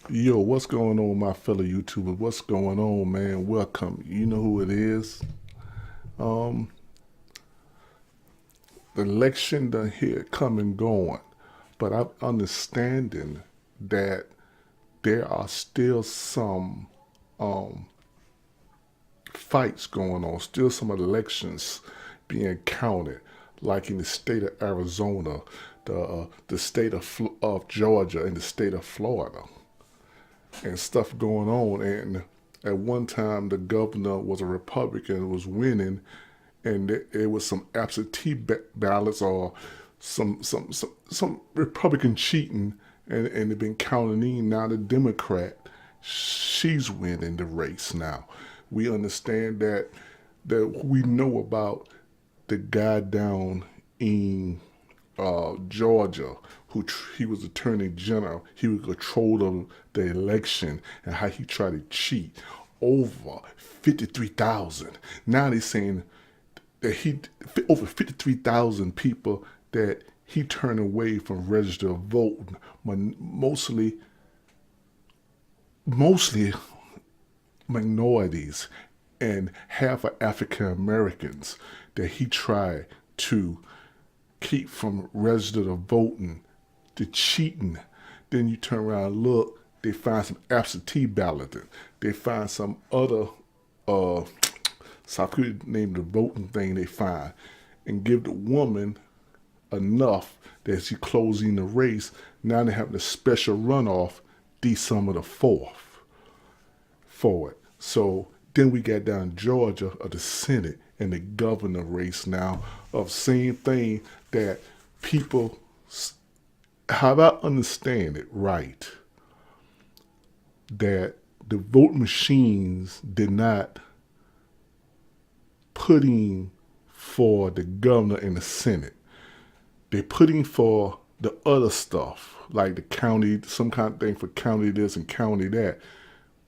Yo, what's going on, my fellow YouTubers? What's going on, man? Welcome. You know who it is. Um, the election done here come and going, but I'm understanding that there are still some um fights going on, still some elections being counted, like in the state of Arizona, the state of Georgia, and the state of Florida, and stuff going on. And at one time, the governor was a Republican, was winning, and it was some absentee ballots or some Republican cheating, and they've been counting in. Now the Democrat, she's winning the race now. We understand that we know about the guy down in Georgia, he was attorney general. He was control of the election and how he tried to cheat over 53,000. Now they're saying that he over 53,000 people that he turned away from register vote, mostly minorities and half of African Americans that he tried to keep from register voting, the cheating. Then you turn around and look, they find some absentee balloting. They find some other so I could name the voting thing they find and give the woman enough that she closing the race. Now they're having a special runoff December the 4th for it. So then we got down Georgia of the Senate and the governor race now of same thing that people, how I understand it right, that the vote machines did not put in for the governor and the Senate. They put in for the other stuff, like the county, some kind of thing for county this and county that.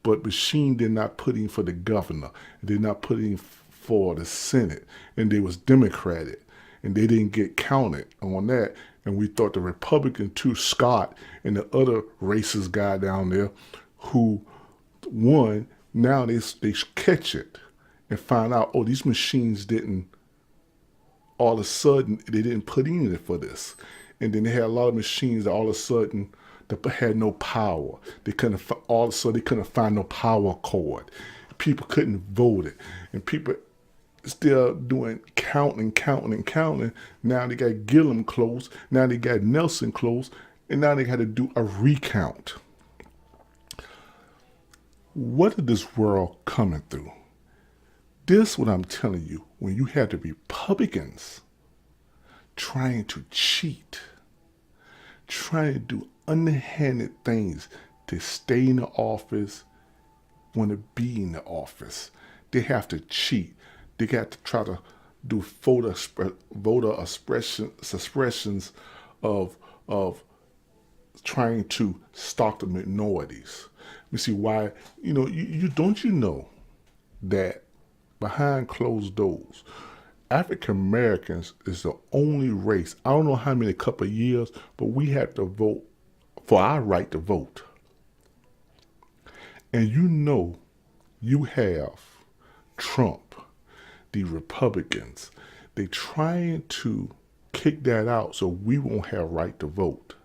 But machine did not put in for the governor. It did not put in for the Senate. And they was Democratic. And they didn't get counted on that. And we thought the Republican too, Scott and the other racist guy down there who won, now they catch it and find out, oh, these machines didn't, all of a sudden, they didn't put in it for this. And then they had a lot of machines that all of a sudden that had no power. They couldn't, all of a sudden, they couldn't find no power cord. People couldn't vote it. And people still doing counting. Now they got Gillum close. Now they got Nelson close. And now they had to do a recount. What is this world coming through? This what I'm telling you, when you have the Republicans trying to cheat, trying to do underhanded things to stay in the office, want to be in the office. They have to cheat. They got to try to do voter expressions of trying to stalk the minorities. You see why? You know that behind closed doors, African Americans is the only race. I don't know how many couple of years, but we had to vote for our right to vote. And you have Trump, the Republicans, they trying to kick that out so we won't have right to vote.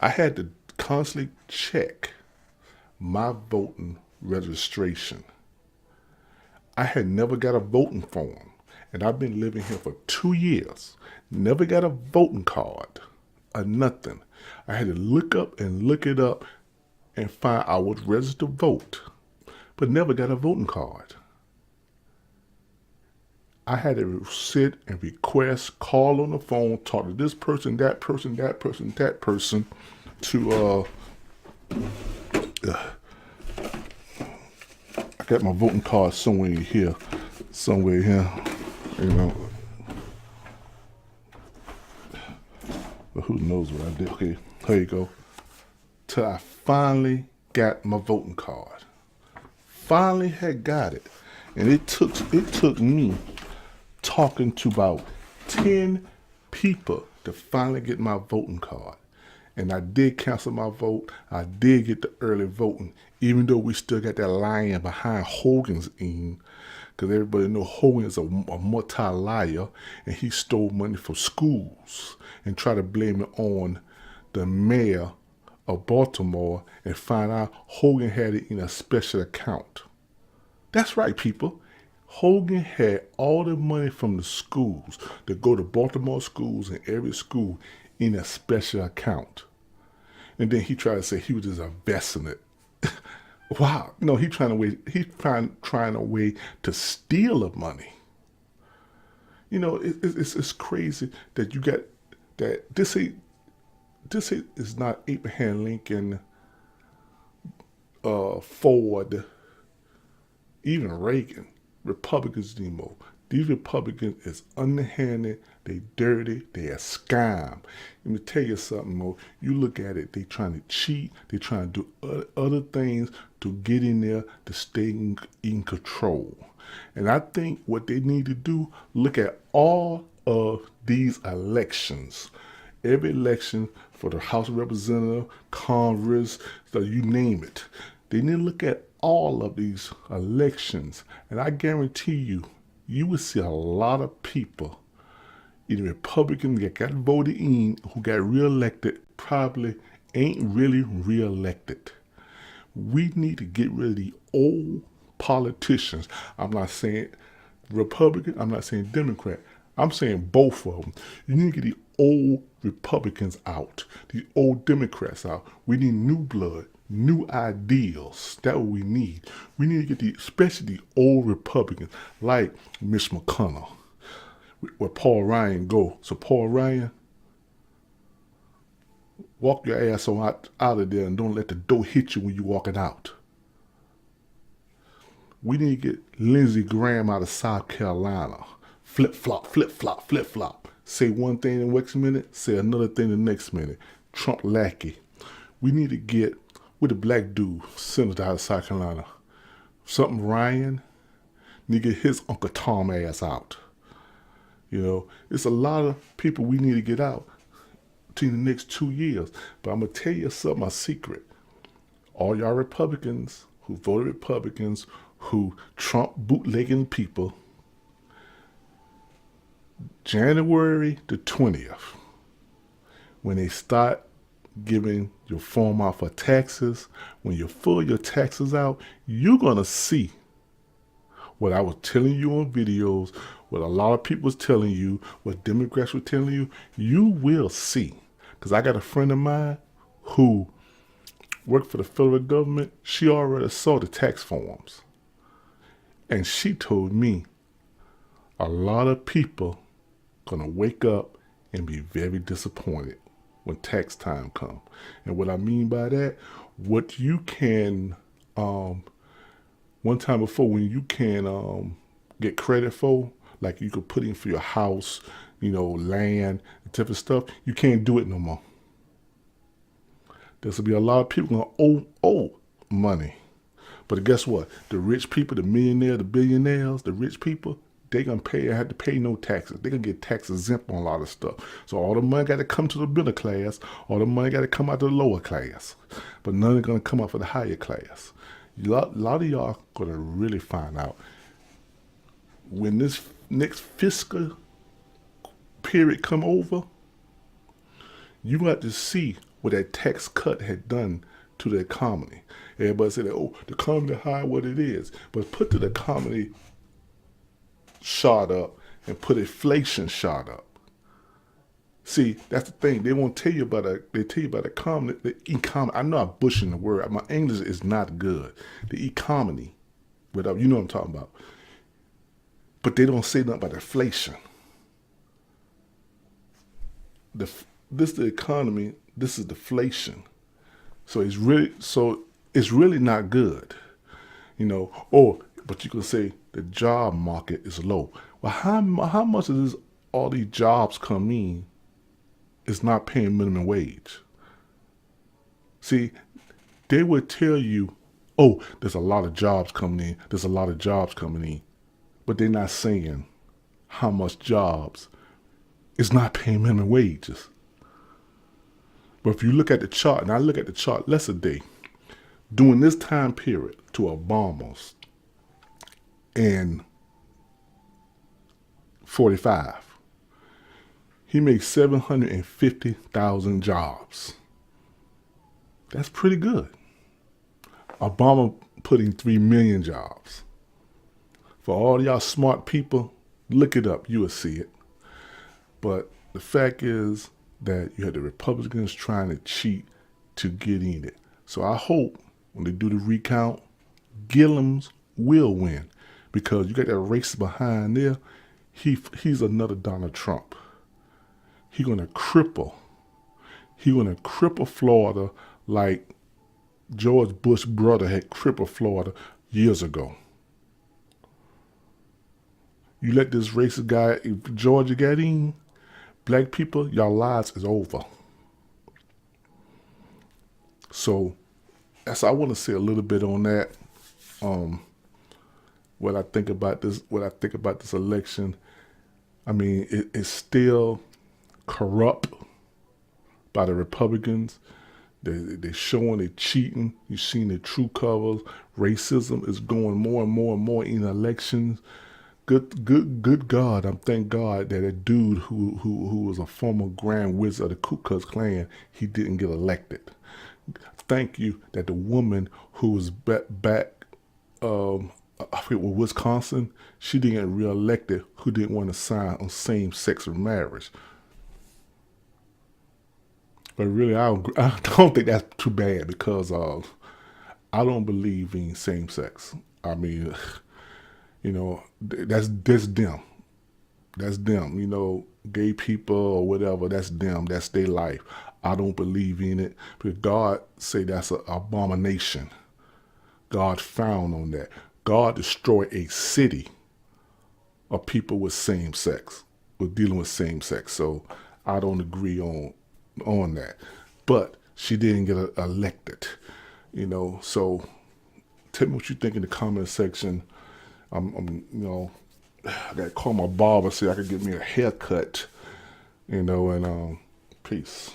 I had to constantly check my voting registration. I had never got a voting form, and I've been living here for 2 years. Never got a voting card or nothing. I had to look it up and find I was registered to vote, but never got a voting card. I had to sit and request, call on the phone, talk to this person, that person, that person, that person to I got my voting card somewhere here. You know. But who knows what I did? Okay, here you go. Till I finally got my voting card. Finally had got it, and it took me talking to about 10 people to finally get my voting card. And I did cancel my vote. I did get the early voting, even though we still got that lion behind Hogan's end. Because everybody know Hogan is a multi-liar, and he stole money from schools and try to blame it on the mayor of Baltimore and find out Hogan had it in a special account. That's right, people. Hogan had all the money from the schools to go to Baltimore schools and every school in a special account. And then he tried to say he was just investing it. Wow, he trying a way to steal the money. It's crazy that you got that this is not Abraham Lincoln, Ford, even Reagan, Republicans anymore. These Republicans is underhanded, they dirty, they a scam. Let me tell you something more. You look at it, they trying to cheat, they trying to do other things to get in there to stay in control. And I think what they need to do, look at all of these elections. Every election for the House of Representatives, Congress, so you name it. They need to look at all of these elections. And I guarantee you will see a lot of people, either Republicans that got voted in, who got reelected, probably ain't really reelected. We need to get rid of the old politicians. I'm not saying Republican, I'm not saying Democrat. I'm saying both of them. You need to get the old Republicans out, the old Democrats out. We need new blood, new ideals. That's what we need. We need to get especially the old Republicans, like Mitch McConnell, where Paul Ryan go. So Paul Ryan, walk your ass on out of there and don't let the door hit you when you walking out. We need to get Lindsey Graham out of South Carolina. Flip flop, flip flop, flip flop. Say one thing the next minute, say another thing the next minute. Trump lackey. We need to get with the black dude, senator out of South Carolina. Something Ryan, need to get his Uncle Tom ass out. It's a lot of people we need to get out in the next 2 years. But I'm going to tell you something, a secret. All y'all Republicans who voted Republicans, who Trump bootlegging people, January the 20th, when they start giving your form out for taxes, when you fill your taxes out, you're going to see what I was telling you on videos, what a lot of people was telling you, what Democrats were telling you. You will see. Because I got a friend of mine who worked for the federal government. She already saw the tax forms. And she told me a lot of people going to wake up and be very disappointed when tax time comes. And what I mean by that, what you can, one time before, when you can get credit for, like you could put in for your house, land, different stuff, you can't do it no more. There's going to be a lot of people going to owe money. But guess what? The rich people, the millionaires, the billionaires, the rich people, they gonna have to pay no taxes. They gonna get tax exempt on a lot of stuff. So all the money got to come to the middle class. All the money got to come out to the lower class. But none is gonna come out for the higher class. A lot of y'all gonna really find out when this next fiscal period come over. You got to see what that tax cut had done to the economy. Everybody say that, the economy high what it is. But put the economy shot up and put inflation shot up. See, that's the thing. They won't tell you about they tell you about the economy. I know I'm bushing the word. My English is not good. The economy, without, you know what I'm talking about. But they don't say nothing about inflation. This is the economy. This is deflation. So it's really not good. But you can say the job market is low. Well, how much of all these jobs come in is not paying minimum wage? See, they would tell you, there's a lot of jobs coming in. There's a lot of jobs coming in. But they're not saying how much jobs is not paying minimum wages. But if you look at the chart, and I look at the chart less a day, during this time period to Obama's in 45, he made 750,000 jobs. That's pretty good. Obama put in 3 million jobs. For all y'all smart people, look it up. You will see it. But the fact is that you had the Republicans trying to cheat to get in it. So I hope when they do the recount, Gillums will win, because you got that race behind there. He's another Donald Trump. He's gonna cripple Florida like George Bush's brother had crippled Florida years ago. You let this racist guy, if Georgia get in, black people, y'all lives is over. So I want to say a little bit on that. What I think about this election. I mean, it's still corrupt by the Republicans. They're showing they're cheating. You've seen the true colors. Racism is going more and more and more in elections. Good God! Thank God that a dude who was a former Grand Wizard of the Ku Klux Klan, he didn't get elected. Thank you that the woman who was back I forget what, Wisconsin, she didn't get reelected, who didn't want to sign on same-sex marriage. But really, I don't think that's too bad, because I don't believe in same-sex. I mean, you know, that's them. That's them. You know, gay people or whatever, that's them. That's their life. I don't believe in it, because God say that's an abomination. God frowned on that. God destroyed a city of people with same sex, with dealing with same sex. So I don't agree on that. But she didn't get elected, you know. So tell me what you think in the comment section. I'm I gotta call my barber, so I could get me a haircut, you know. And peace.